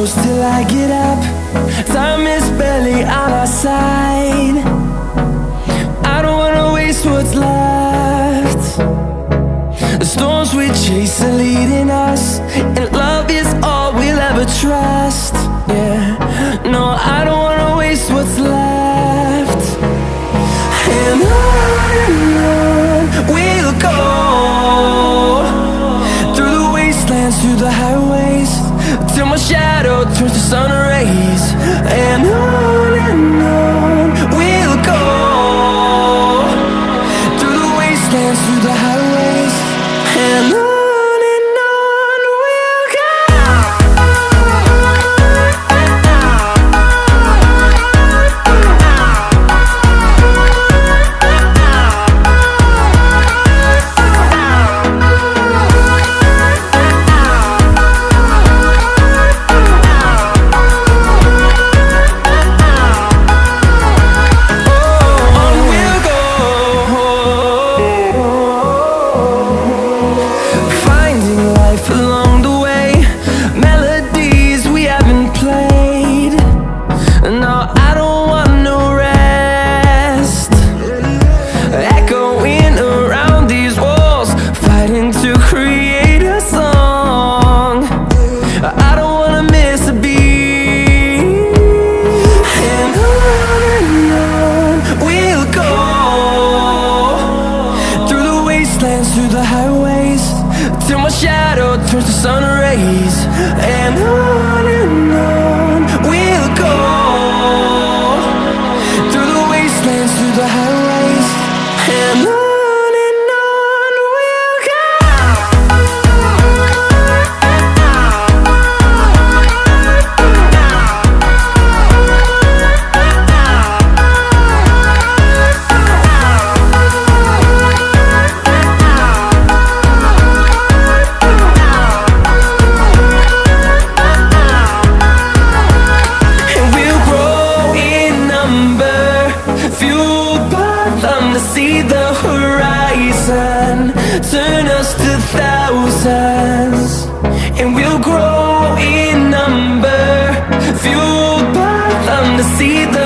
close till I get up. Time is barely on our side. I don't wanna waste what's left. The storms we chase are leading us, and love is all we'll ever trust. Yeah, no, I don't wanna waste what's left. And on we'll go, through the wastelands, through the highways, till my shadow turns to sun rays. And on we'll go, through the wastelands, through the highways, and on we'll go. Through the highways, till my shadow turns to sun rays. And on we'll go, through the wastelands, through the highways, and on we'll go. See the horizon, turn us to thousands, and we'll grow in number, fueled by them to see the